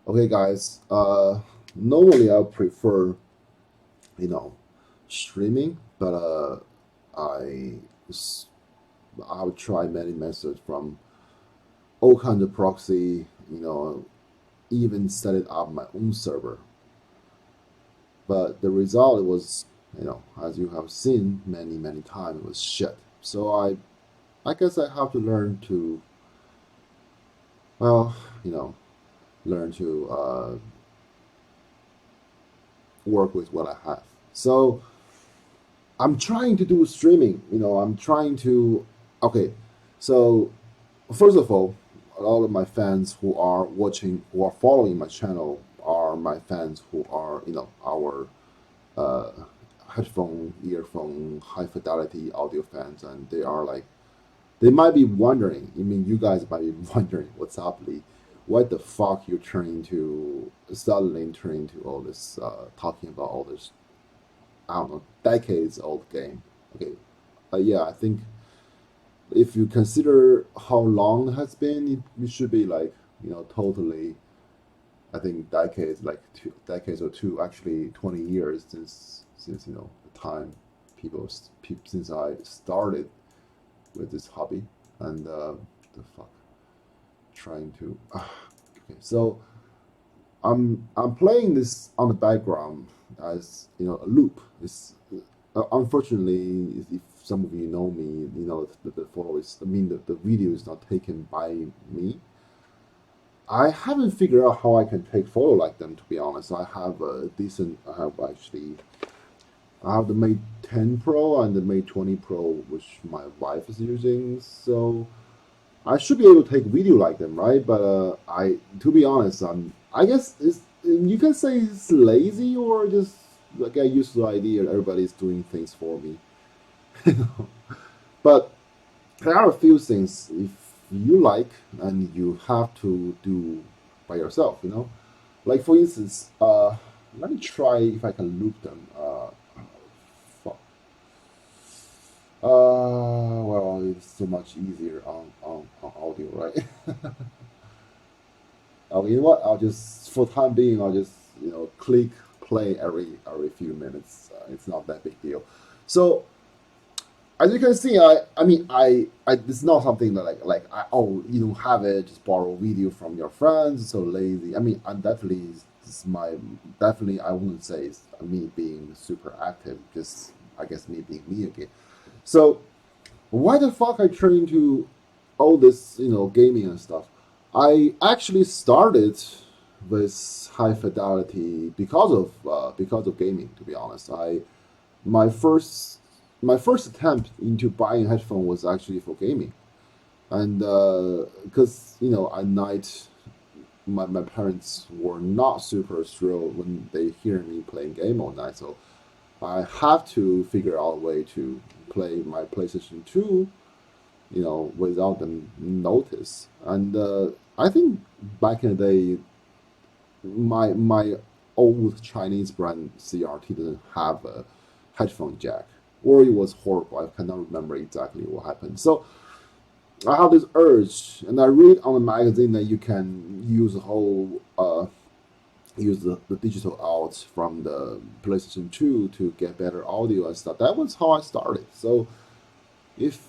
Okay, guys. Normally I prefer, you know, streaming, but I s- I'll try many methods from all kinds of proxy, even set it up my own server. But the result was, as you have seen many times, it was shit. So I guess I have to learn to, well, you know, learn to work with what I have. So I'm trying to do streaming. I'm trying to. Okay, so first of all, a lot of my fans who are watching, who are following my channel, are my fans who are, our uh, headphone, earphone, high fidelity audio fans, and they are like, they might be wondering. I mean, you guys might be wondering, what's up, Lee? What the fuck you're turning to suddenly turning to all this, talking about all this, I don't know, decades old game. Okay, yeah, I think if you consider how long it has been, it should be like, totally. I think decades, like 2 decades or two, actually 20 years since the time people since I started with this hobby, and the fuck trying to. Okay, so I'm playing this on the background as a loop. It's unfortunately, if some of you know me, the photo is. I mean, the video is not taken by me. I haven't figured out how I can take photo like them. To be honest, I have a decent. I have actually. I have the Mate 10 Pro and the Mate 20 Pro, which my wife is using. So I should be able to take video like them, right? But to be honest, I guess you can say it's lazy or just like I used to the idea that everybody's doing things for me. But there are a few things if you like and you have to do by yourself. Like for instance, let me try if I can loop them. Fuck. Well, it's so much easier on audio, right? You know what? I'll just, for the time being, I'll just click play every few minutes. It's not that big deal. So as you can see, I mean it's not something that oh, you don't have it, just borrow video from your friends. So lazy. I mean, I'm definitely it's my definitely I wouldn't say it's me being super active. Just I guess me being me again. So why the fuck I turned into all this gaming and stuff? I actually started with high fidelity because of gaming. To be honest, my first my first attempt into buying a headphone was actually for gaming, and because at night my parents were not super thrilled when they hear me playing game all night, so I have to figure out a way to play my PlayStation 2 without them notice. And I think back in the day, my old Chinese brand CRT didn't have a headphone jack, or it was horrible. I cannot remember exactly what happened. So I have this urge, and I read on the magazine that you can use the whole use the digital out from the PlayStation 2 to get better audio and stuff. That was how I started. So if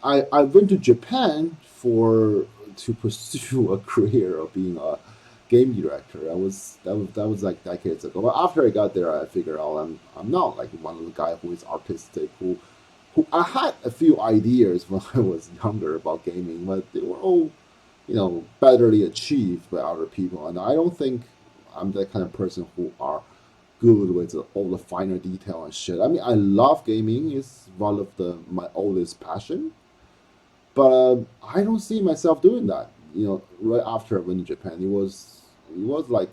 I went to Japan for to pursue a career of being a game director. That was like decades ago. But after I got there, I figured out I'm not like one of the guy who is artistic who I had a few ideas when I was younger about gaming, but they were all betterly achieved by other people, and I don't think I'm that kind of person who are good with all the finer detail and shit. I mean, I love gaming; it's one of the my oldest passion, but I don't see myself doing that. Right after I went to Japan, it was like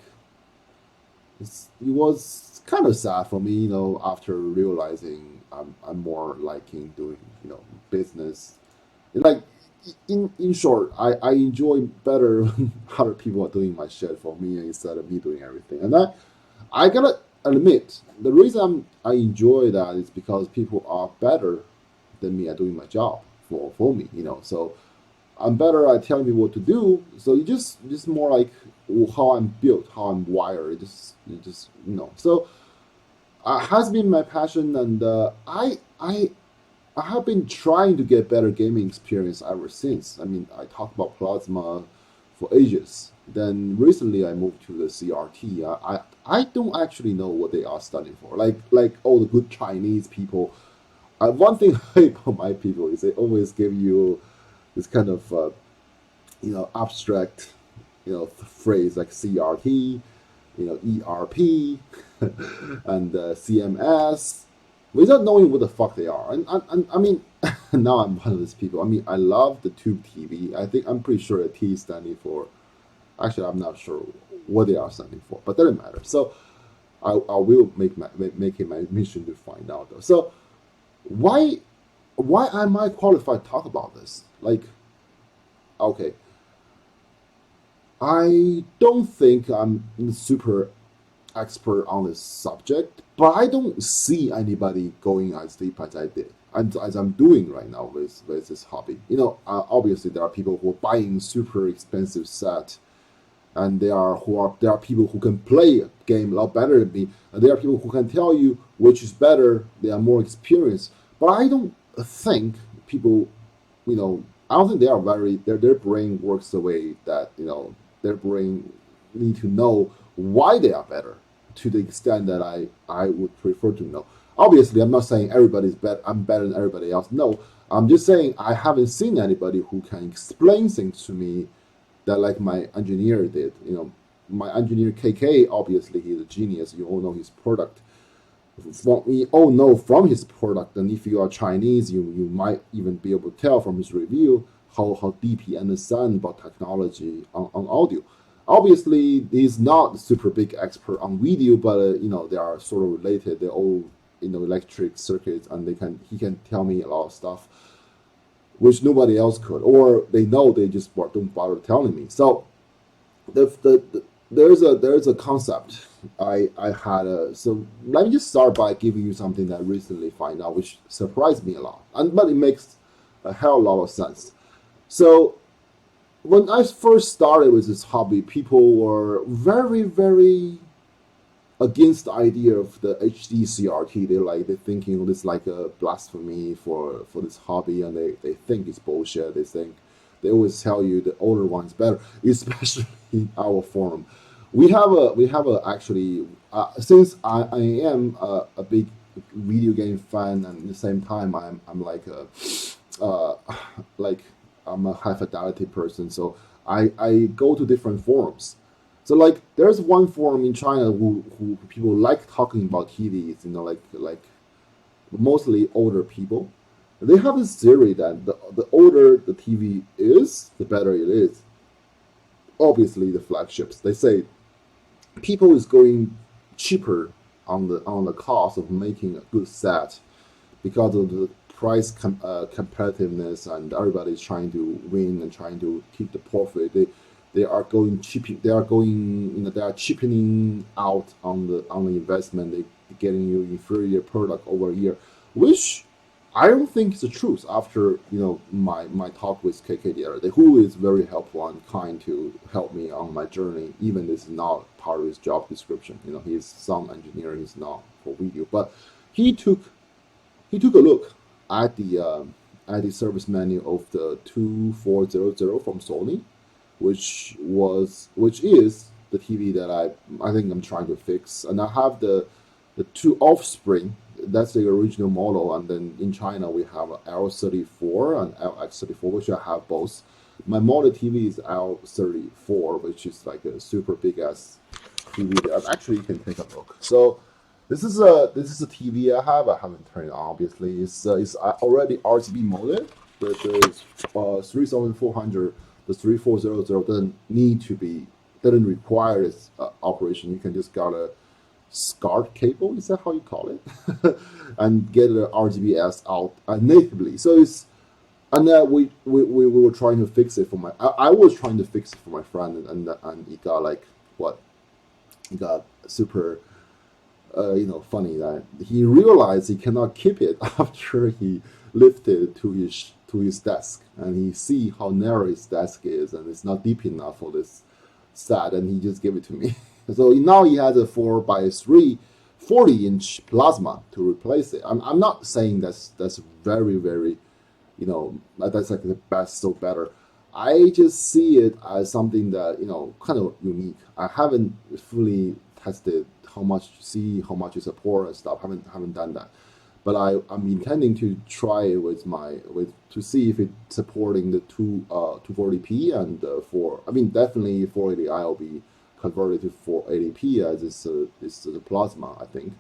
it was kind of sad for me. After realizing I'm more liking doing business. Like in short, I enjoy better when other people are doing my shit for me instead of me doing everything. And I gotta admit, the reason I enjoy that is because people are better than me at doing my job for me. So I'm better at telling me what to do. So you just more like how I'm built, how I'm wired. So has been my passion, and I have been trying to get better gaming experience ever since. I mean, I talked about Plasma for ages. Then recently I moved to the CRT. I don't actually know what they are studying for. Like all the good Chinese people. One thing I hate about my people is they always give you this kind of abstract phrase like CRT, ERP, and CMS, without knowing what the fuck they are. And I mean, now I'm one of these people. I mean, I love the tube TV. I'm pretty sure a T is standing for. Actually, I'm not sure what they are standing for, but doesn't matter. So I will make it my mission to find out though. So why why am I qualified to talk about this? Like, okay, I don't think I'm super expert on this subject, but I don't see anybody going as deep as I did, and as I'm doing right now with this hobby. Obviously there are people who are buying super expensive set, and there are people who can play a game a lot better than me, and there are people who can tell you which is better. They are more experienced, but I don't think people, I don't think they are their brain works the way that their brain need to know why they are better to the extent that I would prefer to know. Obviously, I'm not saying everybody's better. I'm better than everybody else. No, I'm just saying I haven't seen anybody who can explain things to me that like my engineer did. My engineer KK, obviously he's a genius. You all know his product. We all know from his product, and if you are Chinese, you might even be able to tell from his review how deep he understands about technology on audio. Obviously, he's not a super big expert on video, but they are sort of related. They're all electric circuits, and he can tell me a lot of stuff which nobody else could, or they know they just don't bother telling me. So the there's a concept I had. So let me just start by giving you something that I recently find out, which surprised me a lot, but it makes a hell of a lot of sense. So when I first started with this hobby, people were very, very against the idea of the HD CRT. They're thinking this like a blasphemy for this hobby, and they think it's bullshit. They always tell you the older one's better, especially in our forum. We have a actually since I am a big video game fan, and at the same time I'm like a uh, like I'm a high fidelity person, so I go to different forums. So like there's one forum in China who people like talking about TVs, like mostly older people. They have this theory that the older the TV is, the better it is. Obviously, the flagships. They say people is going cheaper on the cost of making a good set because of the price competitiveness, and everybody's trying to win and trying to keep the profit. They are going cheaping. They are going. They are cheapening out on the investment. They getting you inferior product over a year, which I don't think is the truth. After my talk with KK the other day, who is very helpful and kind to help me on my journey. Even this is not part of his job description. He's sound engineer. He's not for video, but he took he took a look at the service menu of the 2400 from Sony, which is the TV that I think I'm trying to fix, and I have the two offspring. That's the original model, and then in China we have L34 and LX34, which I have both. My model TV is L34, which is like a super big ass TV. That actually you can take a look. So this is a TV I have. I haven't turned it on. Obviously, it's already RGB molded. The 3400, the 3400 doesn't require this operation. You can just got a SCART cable. Is that how you call it? And get the RGBS out natively. So it's and we were trying to fix it for I was trying to fix it for my friend, and it got like what? It got super funny that he realized he cannot keep it after he lifted to to his desk, and he see how narrow his desk is, and it's not deep enough for this set, and he just gave it to me. So now he has a 4x3 40-inch plasma to replace it. I'm not saying that's very, very, that's like the best so better. I just see it as something that, kind of unique. I haven't fully tested how much it support and stuff. Haven't done that. But I'm intending to try it to see if it's supporting the 240p and definitely 480i will be converted to 480p as it's the plasma, I think.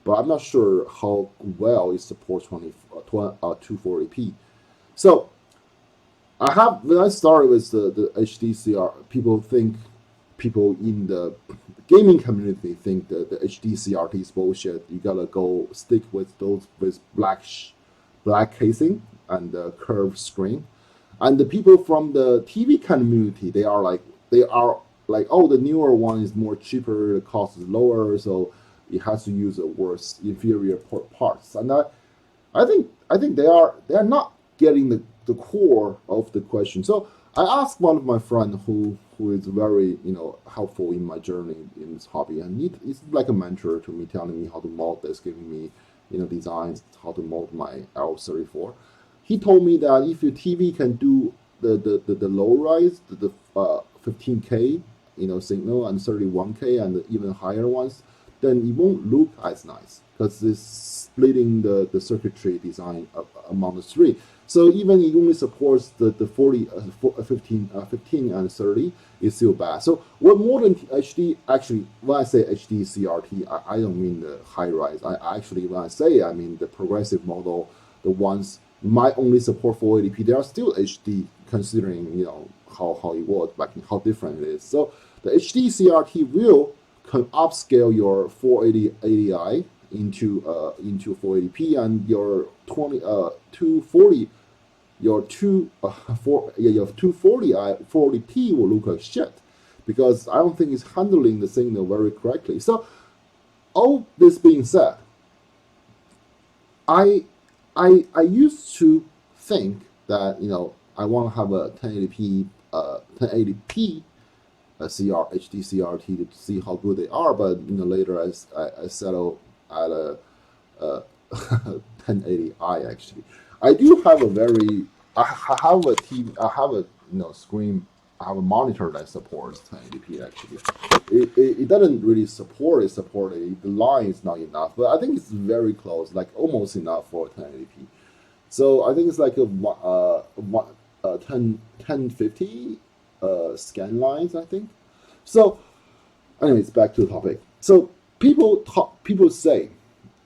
But I'm not sure how well it supports 240p. So when I started with the HDCR, people in the gaming community think that the HDCRT is bullshit. You gotta go stick with those with black casing and the curved screen. And the people from the TV community, they are like, oh, the newer one is more cheaper, the cost is lower, so it has to use a worse inferior parts. And I think they are not getting the core of the question. So I asked one of my friends who is very helpful in my journey in this hobby, and he's like a mentor to me, telling me how to mold this, giving me designs how to mold my L34. He told me that if your TV can do the low rise, the 15K signal and 31K and even higher ones, then it won't look as nice because it's splitting the circuitry design among the three. So even it only supports the 15 and 30, it's still bad. So what more than HD, actually, when I say HD CRT, I don't mean the high rise. When I say, I mean the progressive model, the ones might only support 480p. They are still HD, considering how it was back and how different it is. So the HD CRT will can upscale your 480i into 480p, and your 240 your 240i 40p will look like shit because I don't think it's handling the signal very correctly. So all this being said, I used to think that I want to have a 1080p HD CRT to see how good they are, but later I settle at a 1080i. Actually, I do have I have a TV, I have a screen, I have a monitor that supports 1080p. Actually, it doesn't really support it. The line is not enough, but I think it's very close, like almost enough for 1080p. So I think it's like a 1050 scan lines, I think. So, anyways, back to the topic. So people say,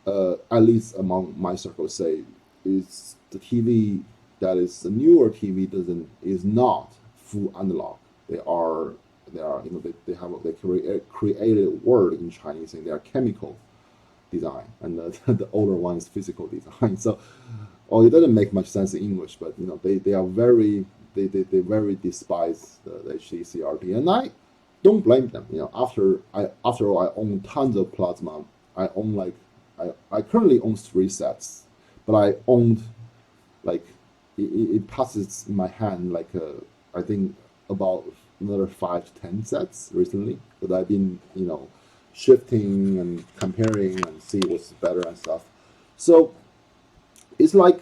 at least among my circle, say is the TV that is the newer TV is not full analog. They created a word in Chinese saying they are chemical design, and the older one is physical design. So, it doesn't make much sense in English, but they are very very despise the HDCRT, and I don't blame them. After all, I own tons of plasma. I currently own 3 sets, but I owned it passes in my hand I think about another 5 to 10 sets recently that I've been shifting and comparing and see what's better and stuff. So it's like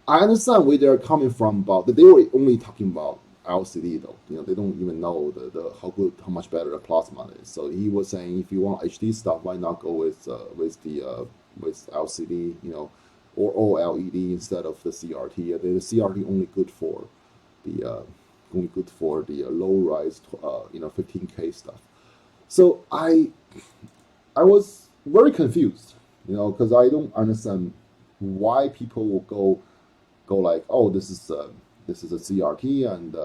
I understand where they're coming from about that. They were only talking about LCD though. They don't even know how much better the plasma is. So he was saying if you want HD stuff, why not go with LCD, or OLED instead of the CRT. The CRT only good for the low rise 15K stuff. So I was very confused, because I don't understand why people will go like, oh, this is a CRT, and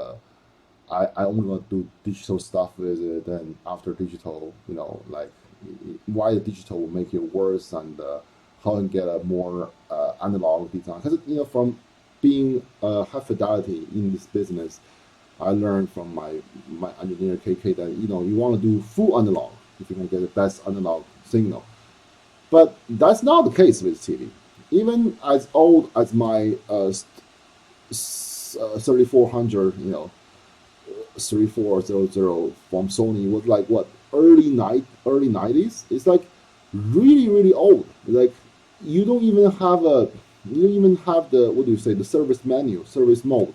I only want to do digital stuff with it. And after digital, why the digital will make it worse, and how to get a more analog design. Because from being high fidelity in this business, I learned from my engineer KK that you want to do full analog if you can get the best analog signal. But that's not the case with TV. Even as old as my 3400, 3400 from Sony was like what, early 90s. It's like really old. Like you don't even have a you don't even have the, what do you say, the service menu, service mode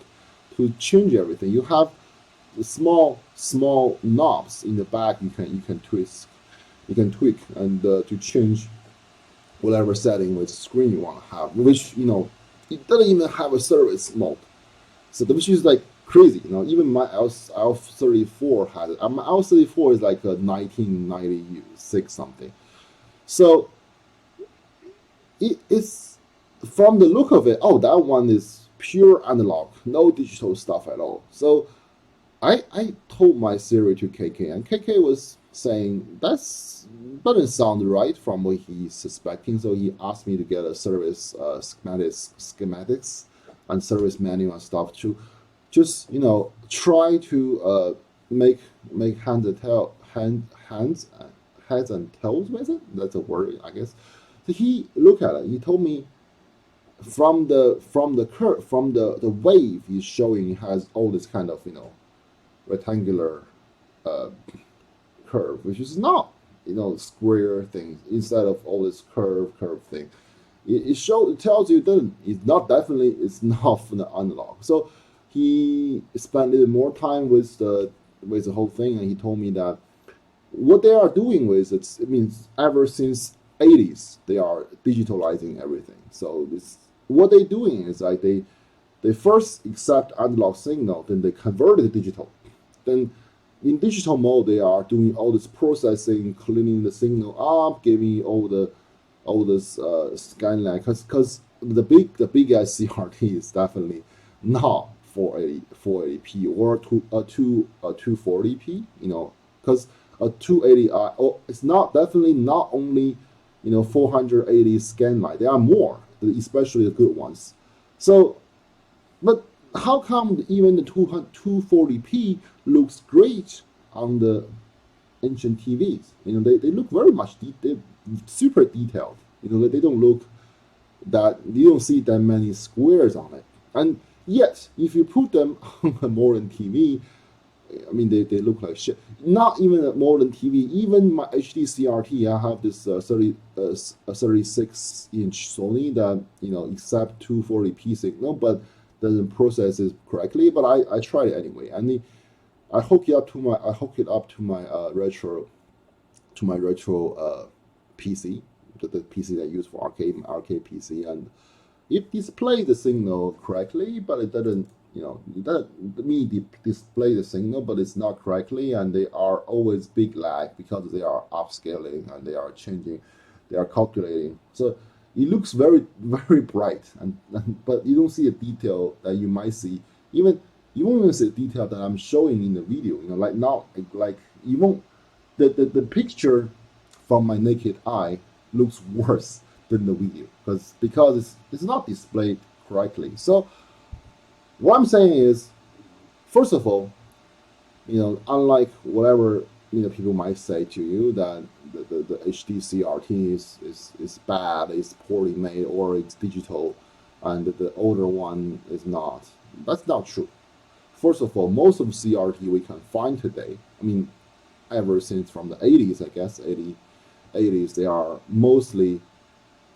to change everything. You have the small knobs in the back. You can twist, you can tweak, and to change whatever setting with screen you want to have, which it doesn't even have a service mode. So which is like crazy. Even my L34 had it. My L34 is like a 1996 something. So it's, from the look of it, oh, that one is pure analog, no digital stuff at all. So I told my Siri to KK, and KK was saying that's doesn't sound right from what he's suspecting. So he asked me to get a service schematics and service manual and stuff to just try to make heads and tails with it. That's a word, I guess. So he looked at it. He told me from the wave he's showing has all this kind of rectangular uh, curve, which is not square things, instead of all this curve thing. It tells you that it's not from the analog. So he spent a little more time with the whole thing, and he told me that what they are doing with it means ever since 80s they are digitalizing everything. So this, what they're doing is like they first accept analog signal, then they convert it to digital. Then in digital mode, they are doing all this processing, cleaning the signal up, giving all this scanline. Because the big ass CRT is definitely not 480p or 240p. Because a 280i, it's not definitely not only 480 scanline. There are more, especially the good ones. So, but how come even the 240p looks great on the ancient TVs? They look very much they're super detailed. They don't look that, you don't see that many squares on it. And yet, if you put them on a modern TV, I mean, they look like shit. Not even a modern TV. Even my HD CRT, I have this 36-inch Sony that accept 240p signal, but doesn't process it correctly. But I tried it anyway, and I hook it up to my retro PC, the PC that I use for arcade PC, and it displays the signal correctly, but it doesn't. It doesn't display the signal, but it's not correctly, and they are always big lag because they are upscaling and they are changing, they are calculating. So it looks very bright, but you don't see a detail that you might see. Even you won't even see the detail that I'm showing in the video. Like now, like you won't. The picture from my naked eye looks worse than the video because it's not displayed correctly. So what I'm saying is, first of all, unlike whatever people might say to you that the HD CRT is bad, it's poorly made, or it's digital, and the older one is not. That's not true. First of all, most of CRT we can find today, I mean, ever since from the 80s, I guess, 80s,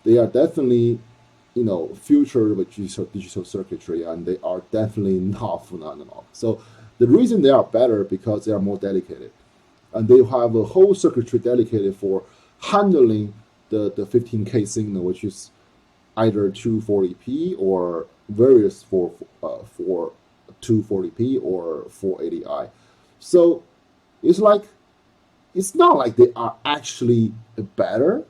they are definitely future with digital circuitry, and they are definitely not full analog. So the reason they are better because they are more dedicated, and they have a whole circuitry dedicated for handling the 15K signal, which is either 240p or various for 240p or 480i. So it's not like they are actually better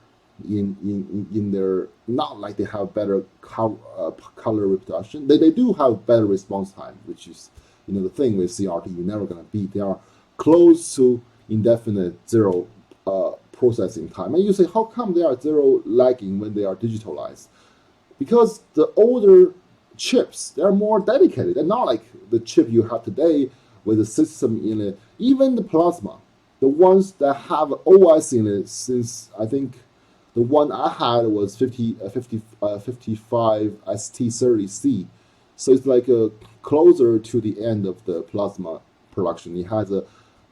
in their, not like they have better color reproduction. They do have better response time, which is the thing with CRT you're never gonna beat. They are close to indefinite zero processing time. And you say, how come they are zero lagging when they are digitalized? Because the older chips, they're more dedicated. They're not like the chip you have today with a system in it. Even the plasma, the ones that have OS in it, since I think the one I had was 55 ST30C. So it's like a closer to the end of the plasma production. It has a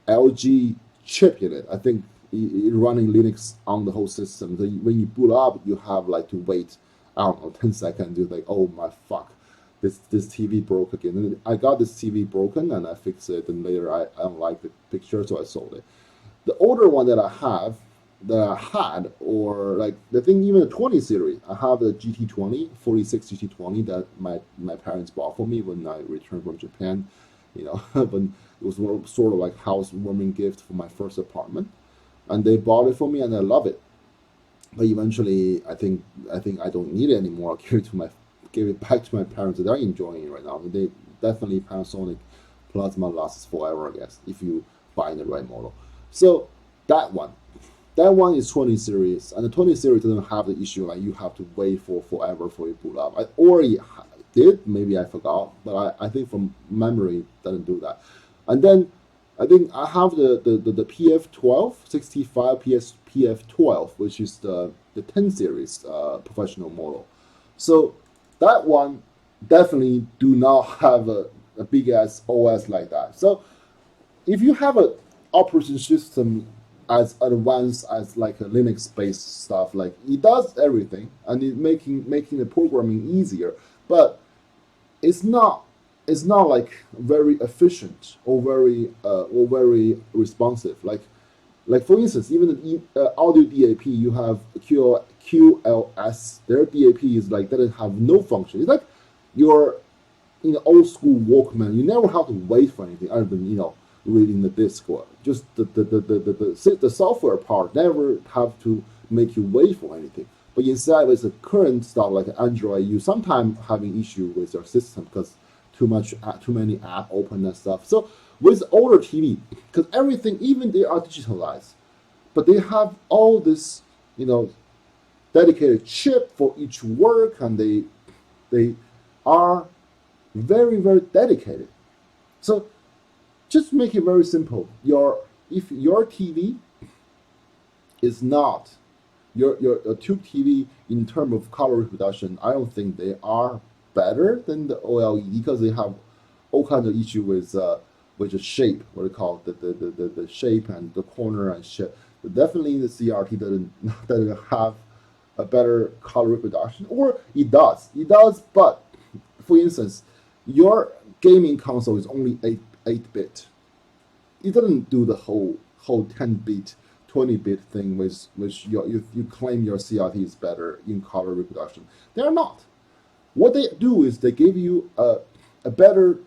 LG chip in it. I think it running Linux on the whole system. So when you boot up, you have like to wait, I don't know, 10 seconds. You're like, oh my fuck, this TV broke again. And I got this TV broken and I fixed it. And later I don't like the picture, so I sold it. The older one that I have, that I had, or like the thing, even the 20 series, I have the GT20, 46 GT20 that my parents bought for me when I returned from Japan. When it was sort of like housewarming gift for my first apartment, and they bought it for me, and I love it. But eventually, I think I don't need it anymore. I gave it back to my parents. They're enjoying it right now. They definitely Panasonic Plasma lasts forever, I guess, if you buy the right model. So that one. That one is 20 series, and the 20 series doesn't have the issue like you have to wait for forever for it boot up. I already did, maybe I forgot, but I think from memory it doesn't do that. And then I think I have the PF12, 65 PF12, which is the 10 series professional model. So that one definitely do not have a big ass OS like that. So if you have a operating system as advanced as like a Linux based stuff, like it does everything and it making the programming easier, but it's not like very efficient or very responsive. Like for instance, even the audio DAP, you have QLS. Their DAP is like doesn't have no function. It's like your old school Walkman. You never have to wait for anything other than reading the disk, or just the software part never have to make you wait for anything. But instead, with the current stuff like Android, you sometimes having issue with your system because too many app open and stuff. So with older TV, because everything, even they are digitalized, but they have all this dedicated chip for each work, and they are very, very dedicated. So just make it very simple. If your TV is not your tube TV in terms of color reproduction, I don't think they are better than the OLED because they have all kinds of issue with the shape, what they call the shape and the corner and shit. But definitely the CRT doesn't have a better color reproduction, or it does. But for instance, your gaming console is only 8-bit. It doesn't do the whole 10-bit, 20-bit thing which you claim your CRT is better in color reproduction. They're not. What they do is they give you a better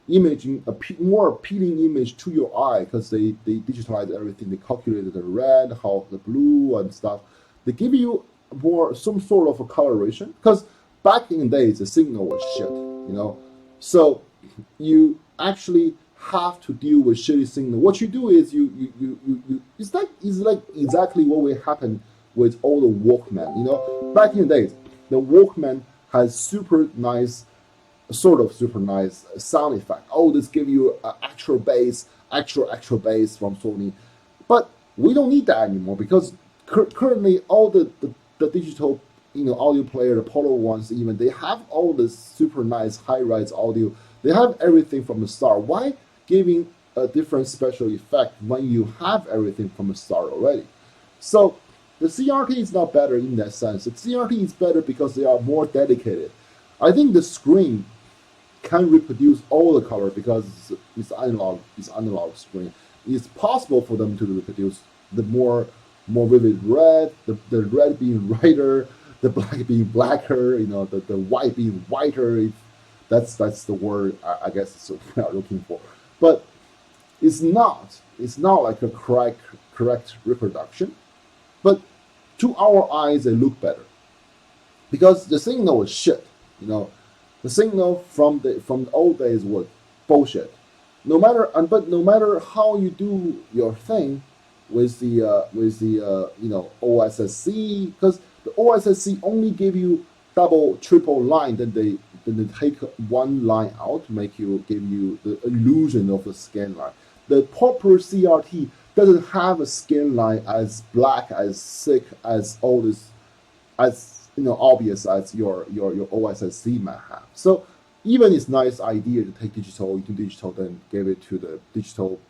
imaging, more appealing image to your eye because they digitalize everything. They calculated the red, how the blue and stuff. They give you some sort of a coloration because back in the days the signal was shit, So you actually have to deal with shitty signal. What you do is you it's like exactly what will happen with all the Walkman. Back in the days, the Walkman has super nice sound effect. Oh, this give you actual bass from Sony, but we don't need that anymore because currently all the digital audio player, the Polo ones, even they have all this super nice high-res audio. They have everything from the start. Why giving a different special effect when you have everything from the start already? So the CRT is not better in that sense. The CRT is better because they are more dedicated. I think the screen can reproduce all the color because it's analog screen. It's possible for them to reproduce the more vivid red, the red being brighter, the black being blacker, the white being whiter. That's the word I guess we are looking for. But it's not like a correct reproduction. But to our eyes, they look better because the signal was shit. The signal from the old days was bullshit. No matter how you do your thing with the OSSC, because the OSSC only give you double, triple line, then they take one line out to give you the illusion of a scan line. The proper CRT doesn't have a scan line as black, as thick as all this, as obvious as your OSSC might have. So even it's nice idea to take digital into digital, then give it to the digital,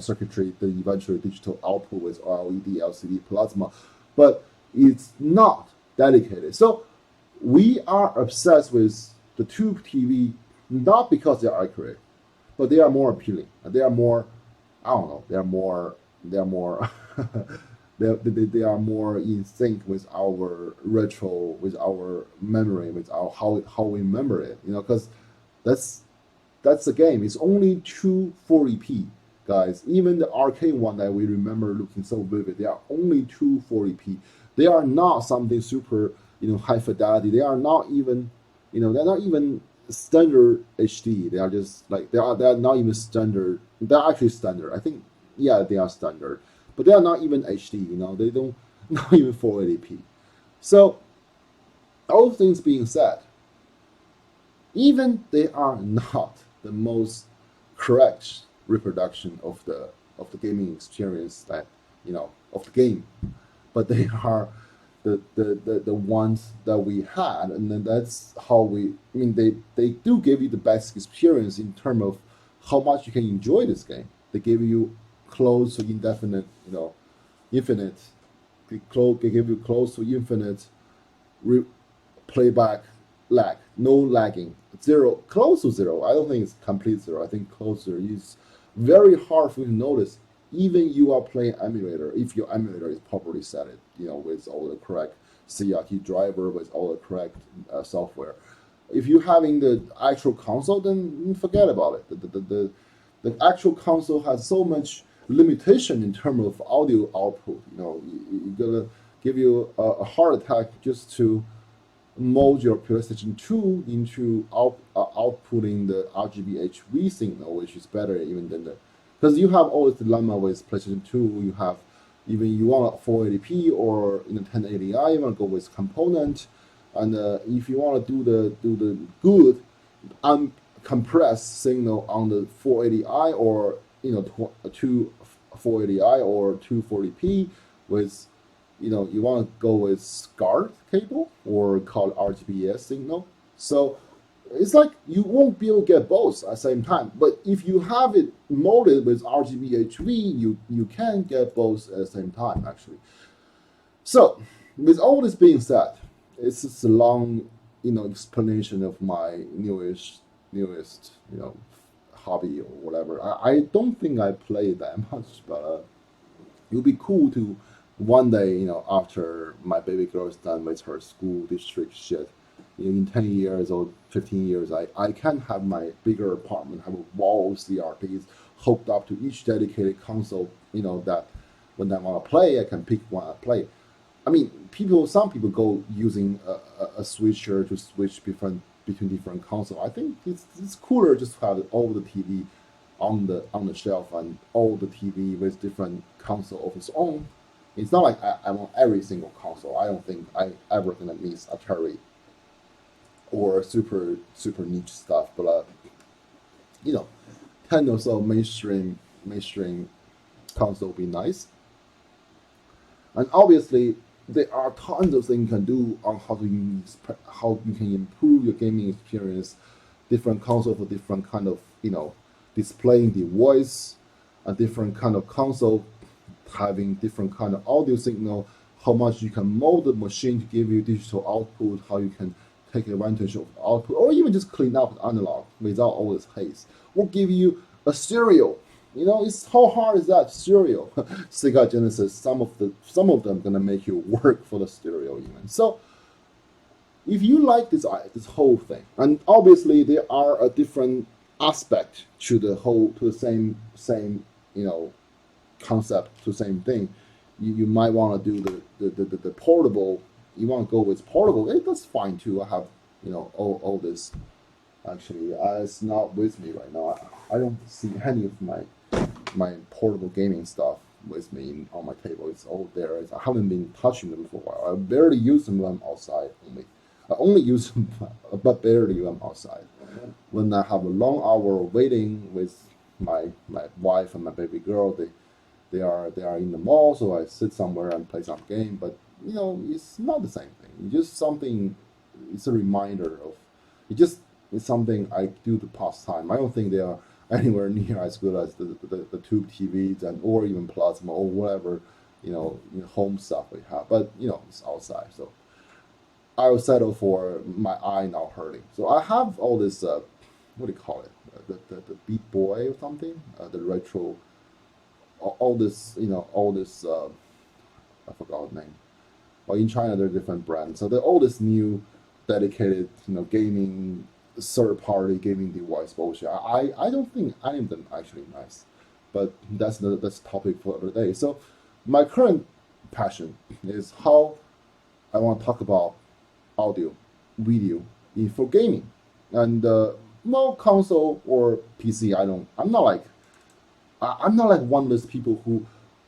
circuitry, then eventually digital output with LED, LCD, plasma, but it's not dedicated. So we are obsessed with the tube TV, not because they're accurate, but they are more appealing. They are more, I don't know, they are more they are more in sync with our retro, with our memory, with our how we remember it. Because that's the game. It's only 240p, guys. Even the arcade one that we remember looking so vivid, they are only 240p. They are not something super, high fidelity. They are not even, they're not even standard HD. They are just like they are not even standard. They're actually standard. I think, yeah, they are standard, but they are not even HD. They don't not even 480p. So all things being said, even they are not the most correct reproduction of the gaming experience that of the game, but they are the ones that we had, and then that's how they do give you the best experience in terms of how much you can enjoy this game. They give you close to indefinite, infinite. They give you close to infinite playback lag, no lagging, zero, close to zero. I don't think it's complete zero. I think close to zero. It's very hard for you to notice. Even you are playing emulator, if your emulator is properly set, with all the correct CRT driver, with all the correct software. If you're having the actual console, then forget about it. The actual console has so much limitation in terms of audio output. You're gonna give you a heart attack just to mold your PlayStation 2 into outputting the RGB HV signal, which is better even than because you have all this dilemma with PlayStation 2. You have even you want 480p or 1080i, you want to go with component, and if you want to do the good uncompressed signal on the 480i or 480i or 240p with you want to go with SCART cable or called RGBS signal. So it's like you won't be able to get both at the same time. But if you have it molded with RGB HV, you can get both at the same time, actually. So with all this being said, it's just a long, explanation of my newest, hobby or whatever. I don't think I play that much, but it would be cool to one day, after my baby girl is done with her school district shit, in 10 years or 15 years, I can have my bigger apartment, have a wall of CRTs hooked up to each dedicated console, that when I want to play, I can pick one and play. I mean, some people go using a switcher to switch between different consoles. I think it's cooler just to have all the TV on the shelf and all the TV with different console of its own. It's not like I want every single console. I don't think I ever gonna miss Atari or super niche stuff, but 10 or so mainstream console would be nice. And obviously there are tons of things you can do on how you can improve your gaming experience. Different console for different kind of displaying the voice, a different kind of console having different kind of audio signal, how much you can mold the machine to give you digital output, how you can take advantage of the output, or even just clean up the analog without all this haze, or give you a stereo. It's how hard is that stereo? Sega Genesis, some of them gonna make you work for the stereo even. So if you like this whole thing, and obviously there are a different aspect to the same concept, to the same thing. You might want to do the portable. You want to go with portable. That's fine too. I have all this. Actually, it's not with me right now. I don't see any of my portable gaming stuff with me on my table. It's all there. I haven't been touching them for a while. I barely use them when I'm outside. I only use them, but barely when I'm outside. When I have a long hour waiting with my wife and my baby girl, they are in the mall, so I sit somewhere and play some game. But it's not the same thing. It's just something. It's a reminder of. It just it's something I do to pass time. I don't think they are anywhere near as good as the tube TVs and or even plasma or whatever home stuff we have. But it's outside, so I will settle for my eye not hurting. So I have all this. What do you call it? The Beat Boy or something. The retro. All this. All this. I forgot the name. Well, in China, there are different brands. So they're all this new, dedicated, gaming, third-party gaming device bullshit. I don't think any of them actually nice, but that's topic for another day. So my current passion is how I want to talk about audio, video for gaming, and no console or PC. I'm not like I'm not like one of those people who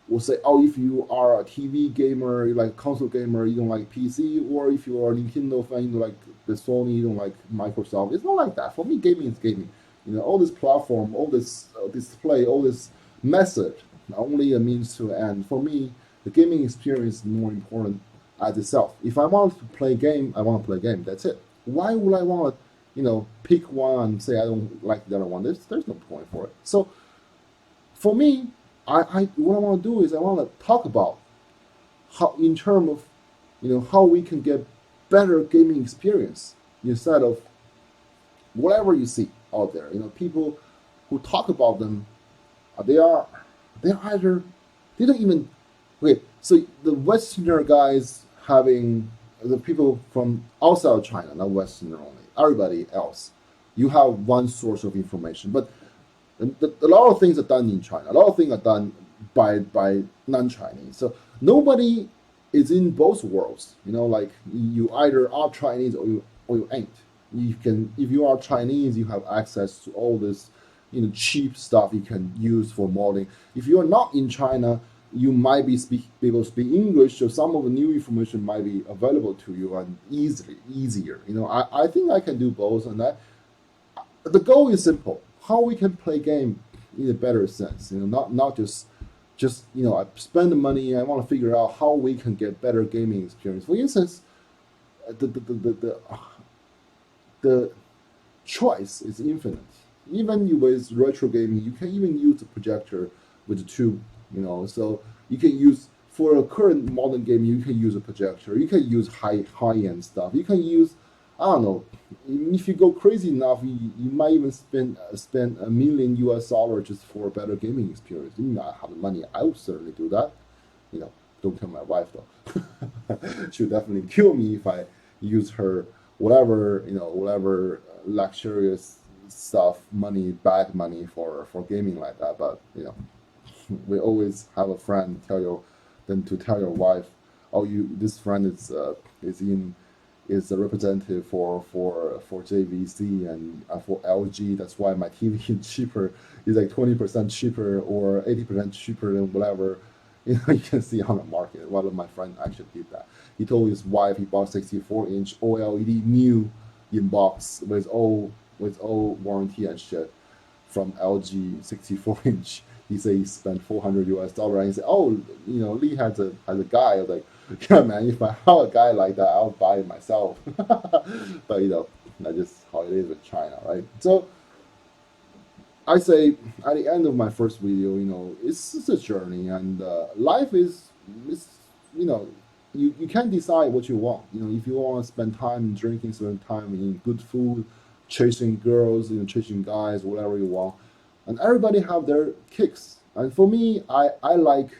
will say, oh, if you are a TV gamer, you like console gamer, you don't like PC, or if you are a Nintendo fan, you don't like the Sony, you don't like Microsoft. It's not like that. For me, gaming is gaming. All this platform, all this display, all this method, only a means to an end. For me, the gaming experience is more important as itself. If I want to play a game, I want to play a game. That's it. Why would I want to, pick one and say I don't like the other one? There's no point for it. So for me, I what I want to do is I want to talk about how, in terms of, how we can get better gaming experience instead of whatever you see out there. People who talk about them, they're either they don't even okay. So the Westerner guys having the people from outside of China, not Westerner only. Everybody else, you have one source of information, but a lot of things are done in China. A lot of things are done by non-Chinese. So nobody is in both worlds. Like you either are Chinese or you ain't. You can, if you are Chinese, you have access to all this, cheap stuff you can use for modding. If you are not in China, you might be able to speak English, so some of the new information might be available to you and easier. I think I can do both, and the goal is simple: how we can play game in a better sense. Not just I spend the money. I want to figure out how we can get better gaming experience. For instance, the choice is infinite. Even with retro gaming, you can even use a projector with a tube. So you can use for a current modern game. You can use a projector. You can use high end stuff. You can use, I don't know. If you go crazy enough, you might even spend $1 million just for a better gaming experience. I have the money. I would certainly do that. Don't tell my wife though. She'll definitely kill me if I use her whatever luxurious stuff, bad money for gaming like that. But we always have a friend tell your wife, oh, this friend is a representative for JVC and for LG. That's why my TV is cheaper. Is like 20% cheaper or 80% cheaper than whatever you can see on the market. One of my friends actually did that. He told his wife he bought 64-inch OLED new in box with all warranty and shit from LG 64-inch. He said he spent $400. And he said, oh, Lee has a guy. I was like, yeah, man, if I have a guy like that, I'll buy it myself. But that's just how it is with China, right? So I say at the end of my first video, it's just a journey, and life is you can't decide what you want. If you want to spend time drinking, spend time eating good food, chasing girls, chasing guys, whatever you want, and everybody have their kicks. And for me, I like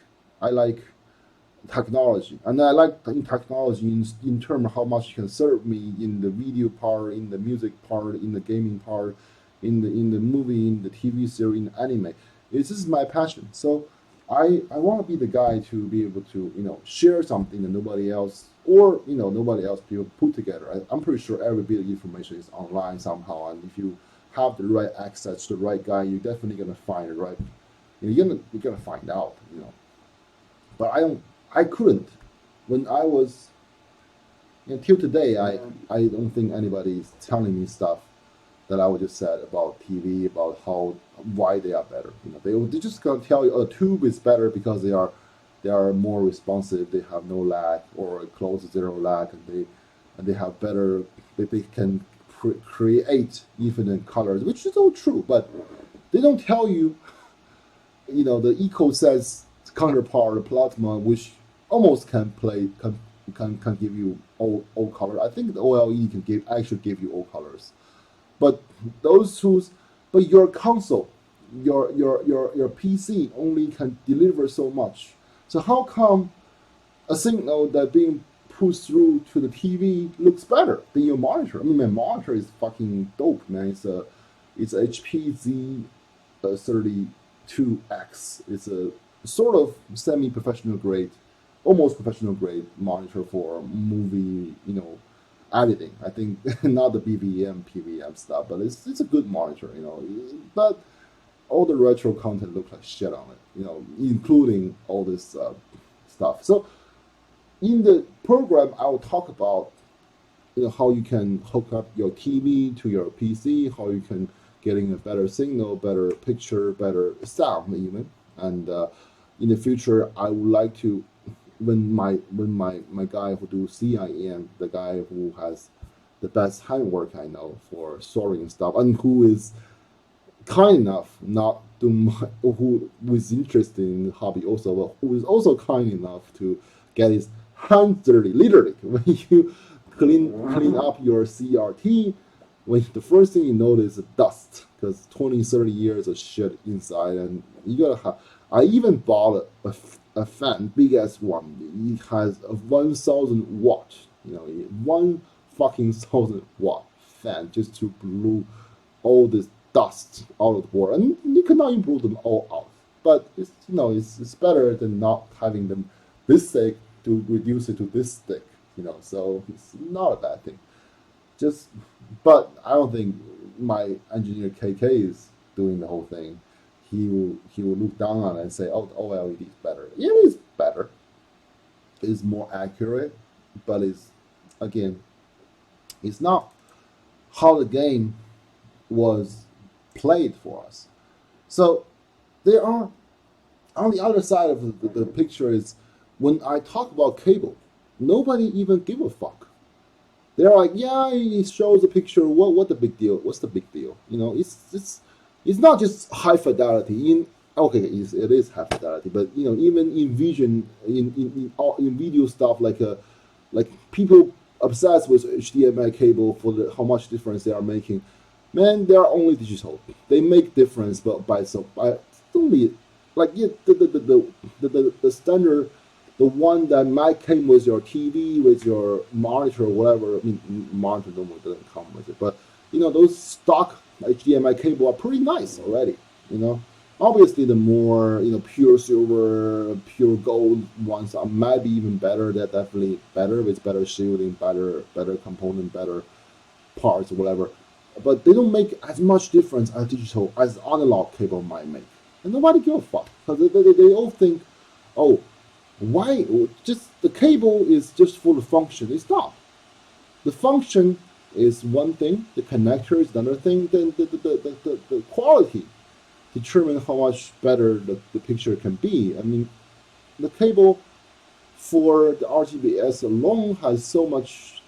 technology, and I like technology in terms of how much it can serve me in the video part, in the music part, in the gaming part, in the movie, in the TV series, in the anime. This is my passion. So I want to be the guy to be able to share something that nobody else people put together. I'm pretty sure every bit of information is online somehow, and if you have the right access to the right guy, you're definitely gonna find it right. You're gonna find out. But I couldn't when I was until today. I don't think anybody is telling me stuff that I would just said about TV, about why they are better. They just gonna tell you a tube is better because they are they are more responsive. They have no lag or close to zero lag, and they have better. They can create even colors, which is all true. But they don't tell you, the EcoSense counterpart plasma, which almost can give you all color. I think the OLED can actually give you all colors, but those tools, but your console, your PC only can deliver so much. So how come a signal that being pushed through to the TV looks better than your monitor? I mean, my monitor is fucking dope, man. It's a HP Z 32X. It's a sort of semi-professional grade, almost professional grade monitor for movie, editing. I think not the BVM, PVM stuff, but it's a good monitor, But all the retro content looks like shit on it, including all this stuff. So in the program, I will talk about how you can hook up your TV to your PC, how you can getting a better signal, better picture, better sound even. And in the future, I would like to when my guy who do CIM, the guy who has the best handwork I know for soldering stuff, and who is kind enough not to who is interested in the hobby also, but who is also kind enough to get his hands dirty. Literally, when you clean up your CRT, when the first thing you notice is dust, because 20, 30 years of shit inside, and you gotta have. I even bought a fan, big ass one. It has a 1,000 watt, 1,000 watt fan just to blow all this dust out of the board, and you cannot even blow them all out. But it's better than not having them this thick to reduce it to this thick, So it's not a bad thing. But I don't think my engineer KK is doing the whole thing. He will look down on it and say, "Oh, OLED is better." Yeah, it is better. It's more accurate, but it's not how the game was played for us. So there are on the other side of the picture is when I talk about cable, nobody even give a fuck. They're like, yeah, it shows a picture. What the big deal? What's the big deal? It's not just high fidelity. It is high fidelity, but even in vision, in video stuff, like people obsessed with HDMI cable for how much difference they are making. Man, they are only digital. They make difference, but by only the standard. The one that might come with your TV, with your monitor, or whatever. I mean, monitor normally doesn't come with it, but those stock HDMI cable are pretty nice already. Obviously the more pure silver, pure gold ones might be even better. They're definitely better with better shielding, better component, better parts, or whatever. But they don't make as much difference as digital as analog cable might make, and nobody give a fuck because they all think, oh. Why? Just the cable is just for the function. It's not. The function is one thing. The connector is another thing. Then the quality determine how much better the picture can be. I mean, the cable for the RGBS alone has so much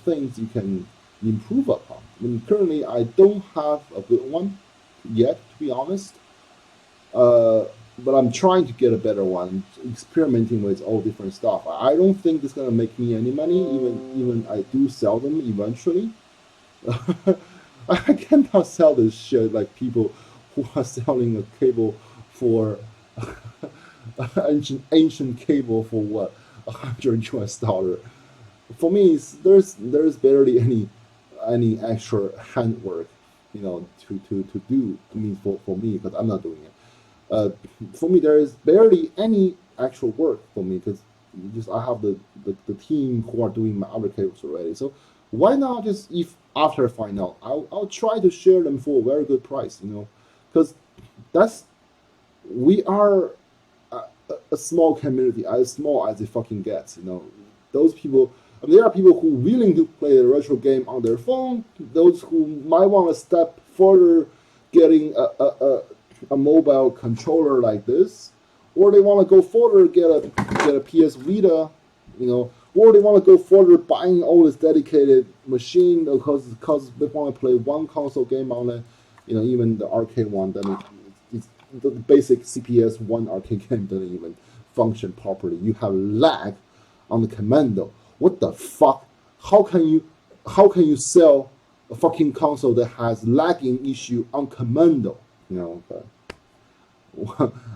things you can improve upon. I mean, currently I don't have a good one yet, to be honest. But I'm trying to get a better one, experimenting with all different stuff. I don't think it's gonna make me any money, even I do sell them eventually. I cannot sell this shit like people who are selling a cable for ancient cable for what $100. For me, there's barely any extra handwork, to do. I mean, for me, because I'm not doing it. For me, there is barely any actual work for me because I have the team who are doing my other cables already. So why not just if after I find out, I'll try to share them for a very good price, because we are a small community, as small as it fucking gets. Those people. I mean, there are people who are willing to play the retro game on their phone. Those who might want to step further, getting a mobile controller like this, or they want to go further, get a PS Vita, or they want to go further, buying all this dedicated machine because they want to play one console game on it, even the arcade one, then it's the basic CPS one arcade game doesn't even function properly. You have lag on the commando. What the fuck? How can you sell a fucking console that has lagging issue on commando? But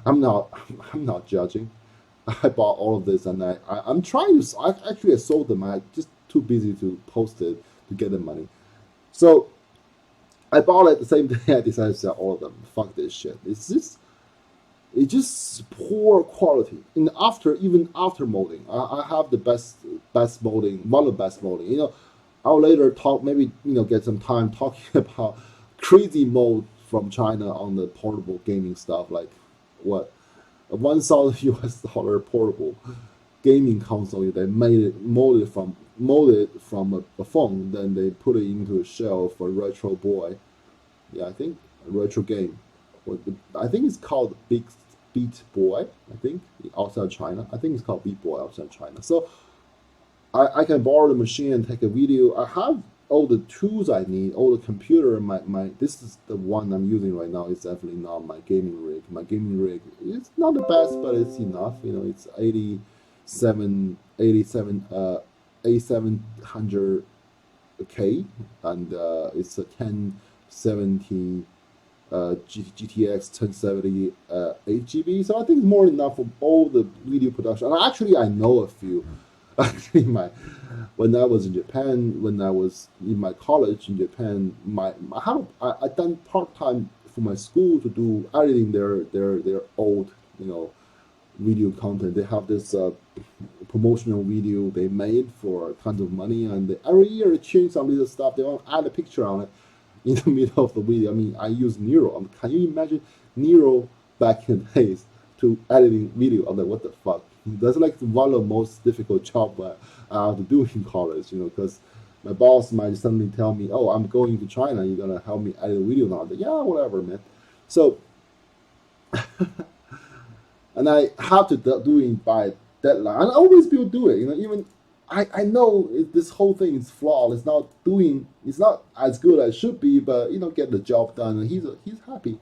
I'm not judging. I bought all of this, and I'm trying to. I sold them. I just too busy to post it to get the money. So I bought it the same day. I decided to sell all of them. Fuck this shit. It's just poor quality. Even after molding, I have the best molding, one of the best molding. I'll later get some time talking about crazy mold from China on the portable gaming stuff, like what a $1,000 portable gaming console. They molded from a phone, then they put it into a shell for Retro Boy. Yeah, I think a retro game. I think it's called Beat Boy. I think outside China. I think it's called Beat Boy outside China. So I can borrow the machine and take a video. I have all the tools I need, all the computer. This is the one I'm using right now. It's definitely not my gaming rig. My gaming rig is not the best, but it's enough. It's 8700K, and it's a 1070 GTX 1070 8GB. So I think it's more than enough for all the video production. And actually, I know a few. Actually, when I was in Japan, when I was in my college in Japan, I done part time for my school to do editing their old video content. They have this promotional video they made for tons of money, and every year they change some little stuff. They want to add a picture on it in the middle of the video. I mean, I use Nero. Can you imagine Nero back in the days to editing video? I'm like, what the fuck? That's like one of the most difficult job I have to do in college, because my boss might suddenly tell me, "Oh, I'm going to China. You're gonna help me edit a video now." Like, yeah, whatever, man. So, and I have to do it by deadline. And always people do it, Even I know this whole thing is flawed. It's not as good as it should be, but get the job done. And he's happy.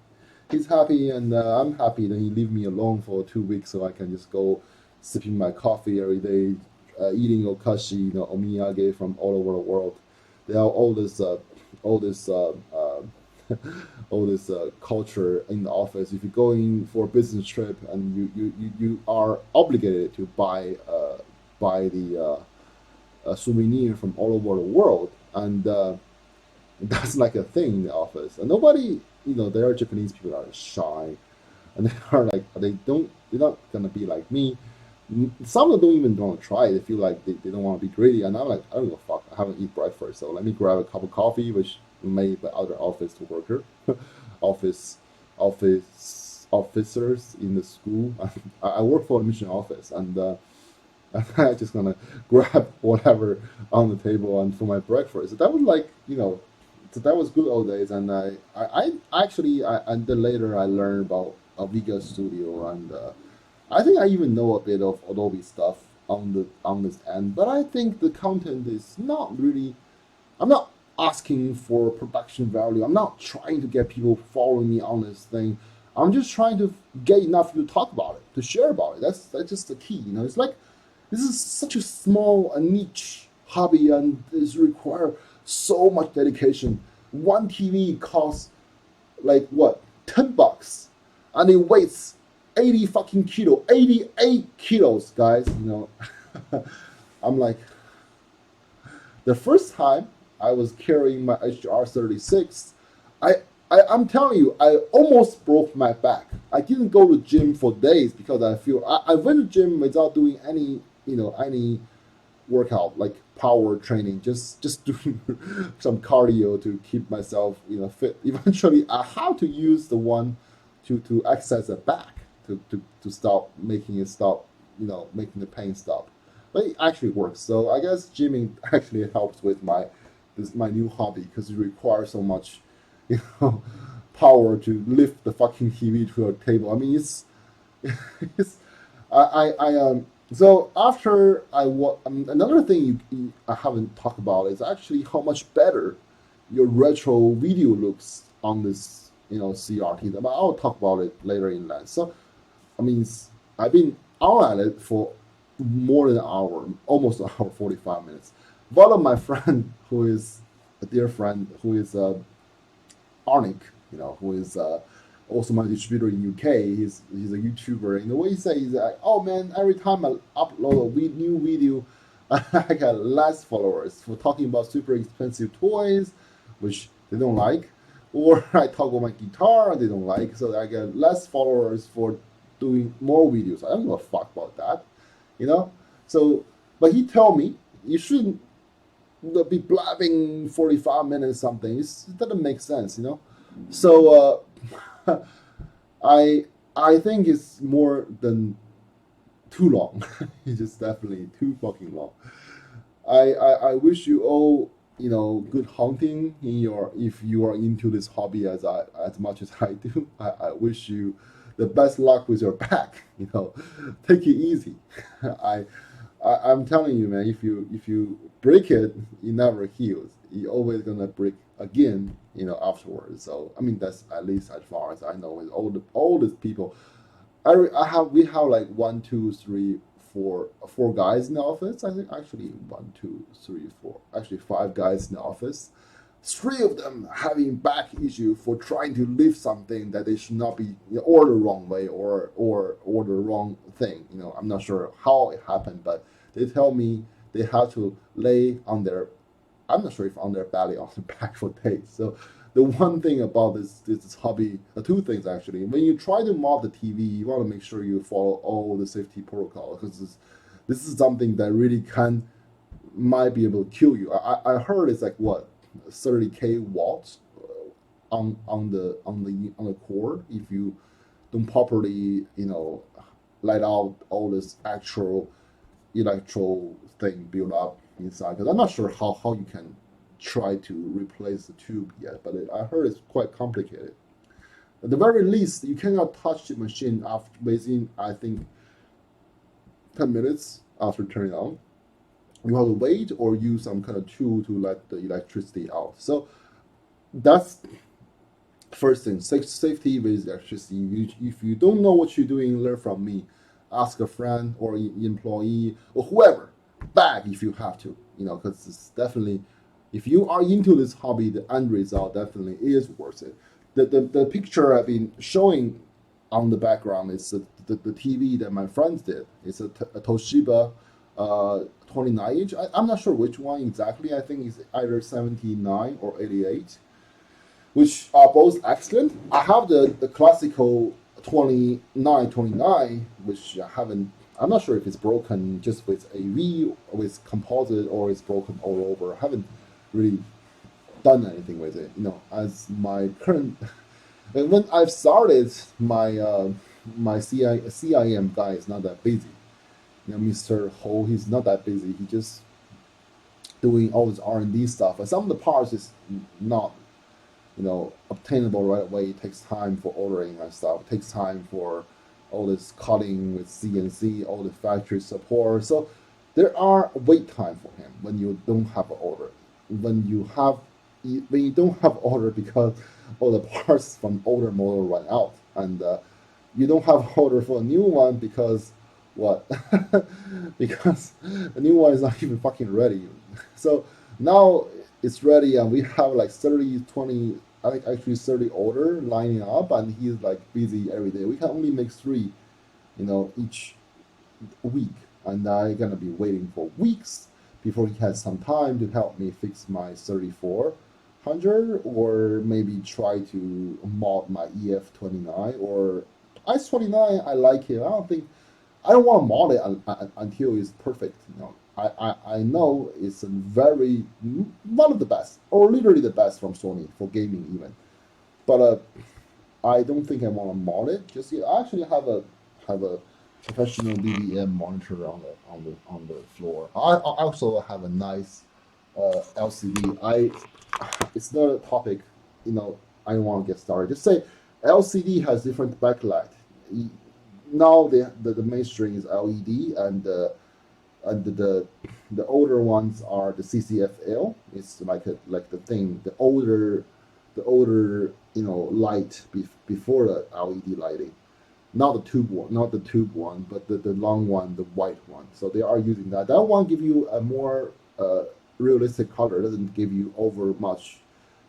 He's happy, and I'm happy that he leave me alone for 2 weeks so I can just go sipping my coffee every day, eating okashi, omiyage from all over the world. They have all this culture in the office. If you're going for a business trip and you are obligated to buy the souvenir from all over the world, and that's like a thing in the office. And nobody, there are Japanese people that are shy, and they are like they're not gonna be like me. Some of them don't even want to try it. They feel like they don't want to be greedy, and I'm like, I don't give a fuck. I haven't eaten breakfast, so let me grab a cup of coffee, which made by other office worker, office officers in the school. I work for a mission office, and I'm just gonna grab whatever on the table and for my breakfast. So that was like, so that was good old days. And I actually, and then later I learned about Vega Studio, and I think I even know a bit of Adobe stuff on this end. But I think the content is not really. I'm not asking for production value. I'm not trying to get people following me on this thing. I'm just trying to get enough to talk about it, to share about it. That's just the key. It's like this is such a small, a niche hobby, and it requires so much dedication. One TV costs like what, $10, and it weighs 80 fucking kilo, 88 kilos, guys. I'm like, the first time I was carrying my HR36, I'm telling you, I almost broke my back. I didn't go to gym for days because I went to gym without doing any workout, like power training, just doing some cardio to keep myself fit. Eventually I had to use the one to exercise the back to stop making it stop, making the pain stop. But it actually works. So I guess gymming actually helps with my new hobby, because it requires so much power to lift the fucking TV to a table. I mean, It's- so after another thing I haven't talked about is actually how much better your retro video looks on this, CRT. But I'll talk about it later in that. So I mean, I've been on at it for more than an hour, almost an hour, 45 minutes. One of my friend, who is a dear friend, who is Arnick, who is also my distributor in UK. He's a YouTuber. And the way he says, he's like, "Oh man, every time I upload a new video, I got less followers for talking about super expensive toys, which they don't like, or I talk about my guitar, they don't like. So I get less followers for doing more videos. I don't give a fuck about that, you know. So, but he told me you shouldn't be blabbing 45 minutes something. It doesn't make sense. So I I think it's more than too long. It's just definitely too fucking long. I wish you all, good hunting in your if you are into this hobby as much as I do. I wish you the best luck with your back. Take it easy. I, I'm telling you, man. If you break it, it never heals. You're always gonna break again. Afterwards. So I mean, that's at least as far as I know. With all these people, we have like one, two, three, four guys in the office. I think actually one, two, three, four, actually five guys in the office. Three of them having back issue for trying to lift something that they should not be, or the wrong way, or the wrong thing. I'm not sure how it happened, but they tell me they had to lay on their, I'm not sure if on their belly or on their back for days. So the one thing about this hobby, two things actually. When you try to mod the TV, you want to make sure you follow all the safety protocol, because this is something that really might be able to kill you. I heard it's like what 30k watts on the cord if you don't properly let out all this actual electro thing build up inside. Because I'm not sure how you can try to replace the tube yet, but I heard it's quite complicated. At the very least, you cannot touch the machine after within, I think, 10 minutes after turning on. You have to wait or use some kind of tool to let the electricity out. So that's first thing. Safety with electricity. If you don't know what you're doing, learn from me. Ask a friend or employee or whoever. Bag if you have to. Because it's definitely, if you are into this hobby, the end result definitely is worth it. The picture I've been showing on the background is the TV that my friends did. It's a Toshiba 29 inch. I'm not sure which one exactly. I think it's either 79 or 88, which are both excellent. I have the classical 29, which I haven't. I'm not sure if it's broken just with AV, or with composite, or it's broken all over. I haven't really done anything with it. As my current, and when I've started my CIM guy is not that busy. Mr. Ho, he's not that busy. He just doing all this R&D stuff. And some of the parts is not, obtainable right away. It takes time for ordering and stuff. It takes time for all this cutting with CNC, all the factory support. So there are wait time for him when you don't have an order. When you don't have order because all the parts from older model run out, and you don't have order for a new one because what? Because the new one is not even fucking ready. So now it's ready, and we have like 30, 20, I think actually 30 order lining up, and he's like busy every day. We can only make three, each week, and I'm gonna be waiting for weeks before he has some time to help me fix my 3400, or maybe try to mod my EF29 or ICE29. I like it. I don't want to mod it until it's perfect. I know it's one of the best, or literally the best from Sony for gaming even. But I don't think I want to mod it just yet. I actually have a professional DVM monitor on the floor. I also have a nice LCD. It's not a topic, I don't want to get started. Just say LCD has different backlight. now the mainstream is LED, and the older ones are the CCFL. It's like the thing, the older light before the LED lighting, not the tube one, but the long one, the white one. So they are using that. That one give you a more realistic color. It doesn't give you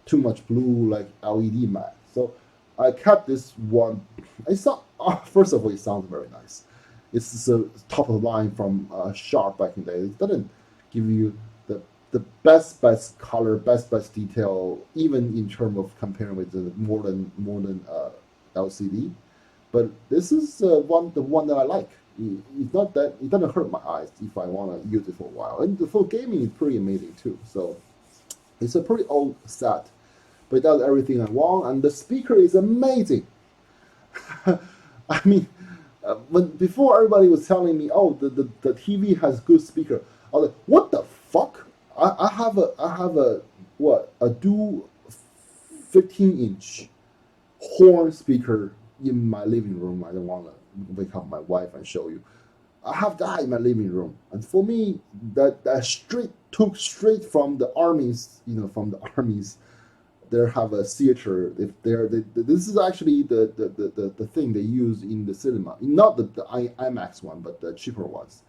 too much blue like LED matte. So I kept this one. It's not, first of all, it sounds very nice. It's a top of the line from Sharp back in the day. It doesn't give you the best color, best detail, even in terms of comparing with the modern LCD. But this is the one that I like. It's not that it doesn't hurt my eyes if I want to use it for a while. And for gaming, it's pretty amazing too. So it's a pretty old set, but it does everything I want, and the speaker is amazing. I mean, when before everybody was telling me, oh, the TV has good speaker, I was like, what the fuck? I have a what, a dual 15-inch horn speaker in my living room. I don't want to wake up my wife and show you. I have that in my living room, and for me, that straight from the armies. From the armies, they have a theater. If this is actually the thing they use in the cinema, not the IMAX one, but the cheaper ones.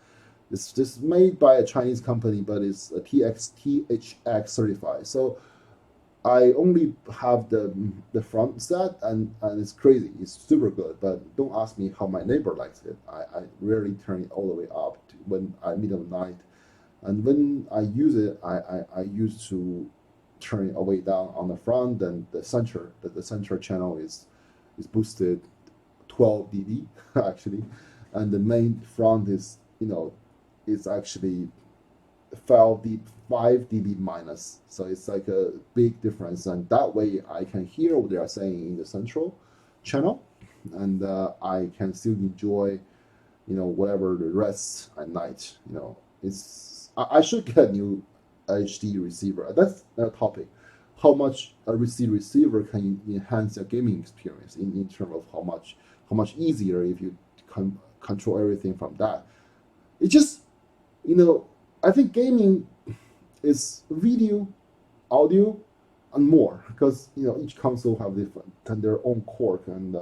It's just made by a Chinese company, but it's a THX certified. So I only have the front set, and it's crazy. It's super good, but don't ask me how my neighbor likes it. I rarely turn it all the way up when I middle of the night, and when I use it, I used to turn it all the way down on the front. Then the center channel is boosted 12 dB actually, and the main front is actually 5 dB minus. So it's like a big difference, and that way I can hear what they are saying in the central channel, and I can still enjoy, whatever the rest at night. I should get a new HD receiver. That's a topic. How much a receiver can enhance your gaming experience in terms of how much easier if you can control everything from that. It just I think gaming is video, audio, and more, because each console have their own quirk, and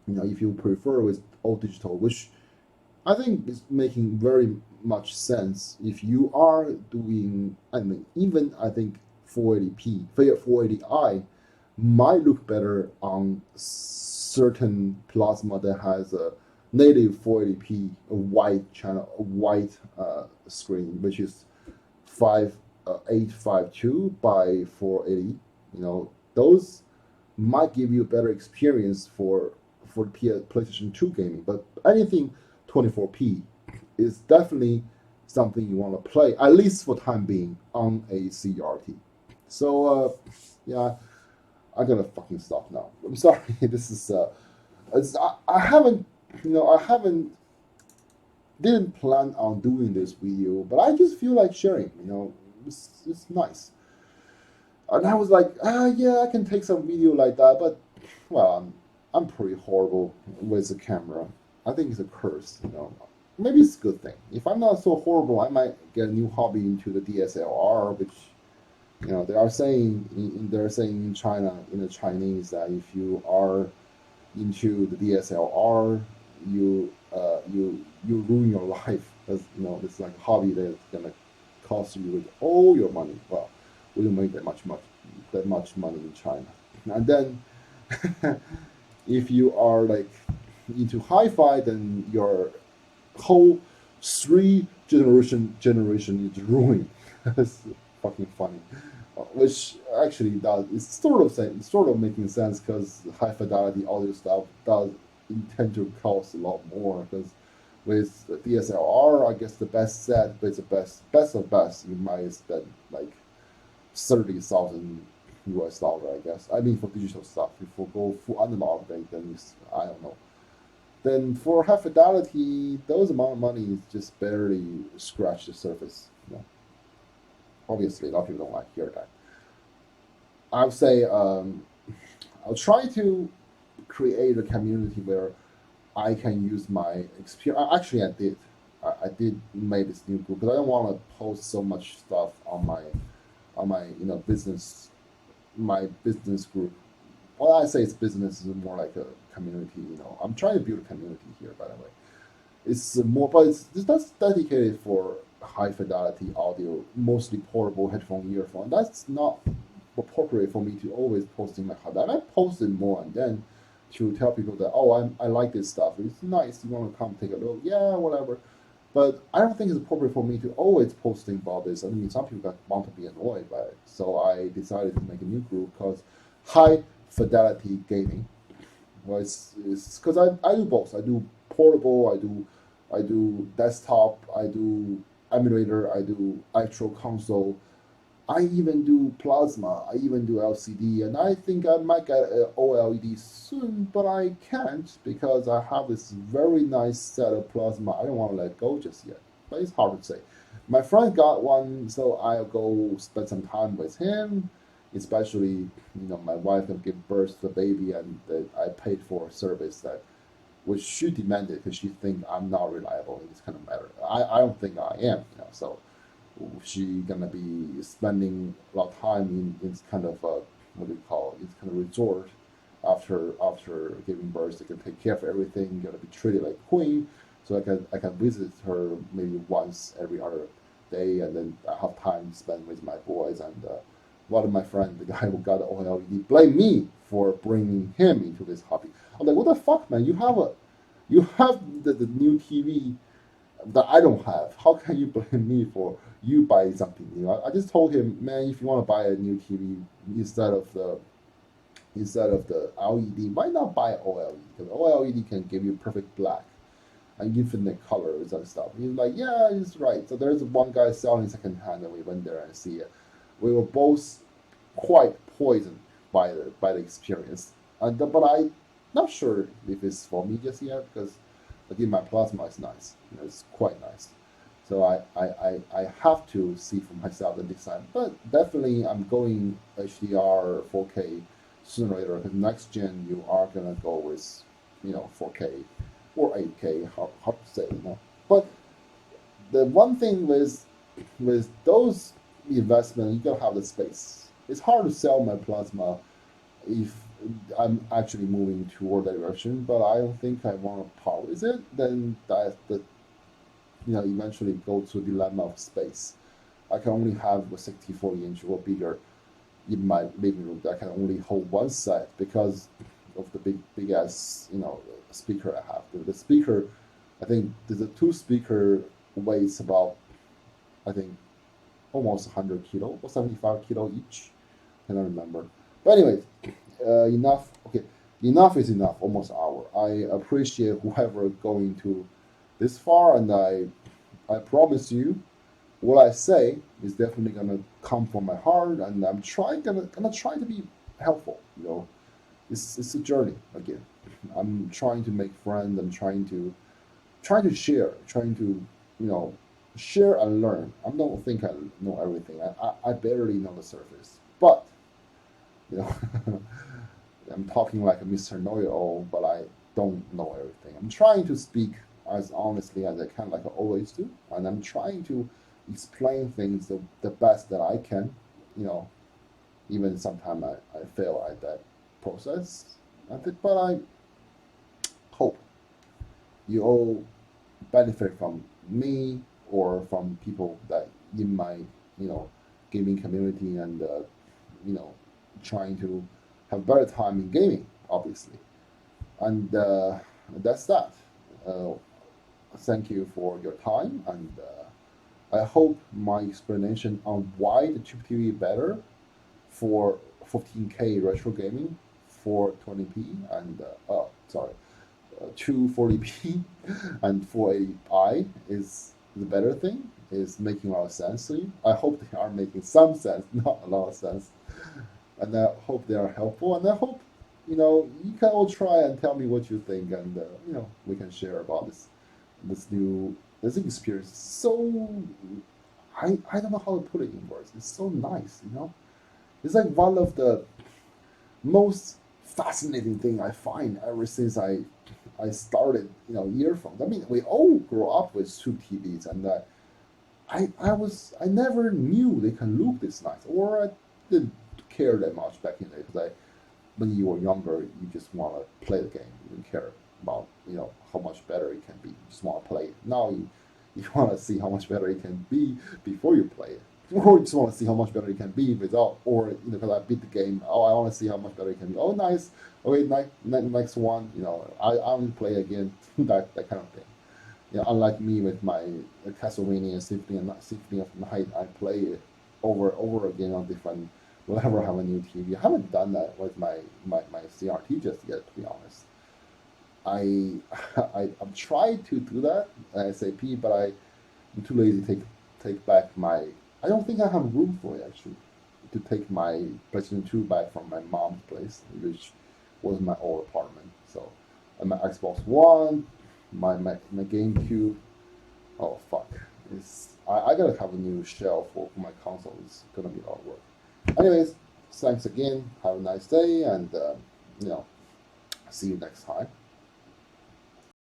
if you prefer with all digital, which I think is making very much sense if you are doing. I mean, even I think 480p, 480i might look better on certain plasma that has a native 480p, a white channel, a white screen, which is 5852 by 480. Those might give you a better experience for PlayStation 2 gaming. But anything 24p is definitely something you want to play, at least for time being, on a CRT. So yeah, I'm gonna fucking stop now. I'm sorry. This is I haven't didn't plan on doing this video, but I just feel like sharing. It's nice. And I was like, yeah, I can take some video like that, but well, I'm pretty horrible with the camera. I think it's a curse. Maybe it's a good thing. If I'm not so horrible, I might get a new hobby into the DSLR, which they're saying in China, in the Chinese, that if you are into the DSLR, you ruin your life, because it's like a hobby that's gonna cost you with all your money. Well, we don't make that much money in China. And then if you are like into hi-fi, then your whole generation is ruined. It's fucking funny. Which actually does, it's sort of making sense, because high fidelity audio stuff does intend to cost a lot more, because with DSLR, I guess the best set, but it's the best of best, you might spend like 30,000 US dollar, I guess. I mean, for digital stuff. If you go full analog, then it's, I don't know. Then for high fidelity, those amount of money is just barely scratch the surface. Obviously, a lot of people don't like to hear that. I would say I'll try to create a community where I can use my experience. Actually, I did make this new group because I don't want to post so much stuff on my business my business group. Well, I say it's business is more like a community. I'm trying to build a community here. By the way, it's more, but that's dedicated for high fidelity audio, mostly portable headphone, earphone. That's not appropriate for me to always posting my hobby. I might post it more and then to tell people that, oh, I like this stuff. It's nice. You want to come take a look? Yeah, whatever. But I don't think it's appropriate for me to always posting about this. I mean, some people want to be annoyed by it. So I decided to make a new group called High Fidelity Gaming. Well, it's because I do both. I do portable. I do desktop. I do emulator. I do actual console. I even do plasma. I even do LCD, and I think I might get an OLED soon, but I can't because I have this very nice set of plasma. I don't want to let go just yet, but it's hard to say. My friend got one, so I'll go spend some time with him. Especially, my wife can give birth to the baby, and I paid for a service that which she demanded because she think I'm not reliable in this kind of matter. I don't think I am, so she gonna be spending a lot of time in this kind of what do you call it? It's kind of resort after giving birth. They can take care of everything. Gonna be treated like queen. So I can visit her maybe once every other day, and then I have time to spend with my boys. And one of my friends, the guy who got the OLED, blame me for bringing him into this hobby. I'm like, what the fuck, man? You have the new TV that I don't have. How can you blame me for you buying something new? I just told him, man, if you want to buy a new TV instead of the LED, why not buy OLED? Because OLED can give you perfect black and infinite colors and stuff. He's like, yeah, he's right. So there's one guy selling secondhand, and we went there and see it. We were both quite poisoned by the experience, but I not sure if it's for me just yet because again my plasma is nice, it's quite nice. So I have to see for myself and decide. But definitely I'm going HDR 4K sooner or later because next gen you are gonna go with 4K or 8K. Hard to say, But the one thing with those investment, you gotta have the space. It's hard to sell my plasma if I'm actually moving toward that direction, but I don't think I want to part with it. Then eventually go to the dilemma of space. I can only have a 64-inch or bigger in my living room. That can only hold one set because of the big ass speaker I have. The speaker, I think the two speaker weighs about, I think, almost 100 kilo or 75 kilo each. I cannot remember. But anyway, enough. Okay, enough is enough. Almost an hour. I appreciate whoever going to this far, and I promise you, what I say is definitely gonna come from my heart, and I'm gonna try to be helpful. It's a journey again. I'm trying to make friends. I'm trying to share, trying to share and learn. I don't think I know everything. I barely know the surface, but you know, I'm talking like a Mr. Know-it-all, but I don't know everything. I'm trying to speak as honestly as I can, like I always do, and I'm trying to explain things the best that I can. Even sometimes I fail at that process. But I hope you all benefit from me or from people that in my gaming community and trying to have better time in gaming, obviously. And that's that. Uh, Thank you for your time, and I hope my explanation on why the Chip TV is better for 15K retro gaming, 420p, and 240p, and 480i is the better thing, is making a lot of sense to you. I hope they are making some sense, not a lot of sense, and I hope they are helpful, and I hope you can all try and tell me what you think, and we can share about this experience. So I don't know how to put it in words. It's so nice. It's like one of the most fascinating thing I find ever since I started, earphones. I mean, we all grew up with two TVs, and I never knew they can look this nice, or I didn't care that much back in the day because when you were younger, you just want to play the game. You didn't care about how much better it can be. You just want to play it. Now you want to see how much better it can be before you play it, or you just want to see how much better it can be without, or because I beat the game. Oh, I want to see how much better it can be. Oh, nice. Okay, next one. I want to play again. that kind of thing. Unlike me with my Castlevania Symphony of Night, I play it over again on different. Whenever I have a new TV, I haven't done that with my CRT just yet. To be honest, I I've tried to do that ASAP, but I'm too lazy to take back my. I don't think I have room for it actually to take my PlayStation 2 back from my mom's place, which was my old apartment. So, and my Xbox One, my GameCube. Oh fuck! I gotta have a new shelf for my console. It's gonna be a lot of work. Anyways, thanks again. Have a nice day, and you know, see you next time.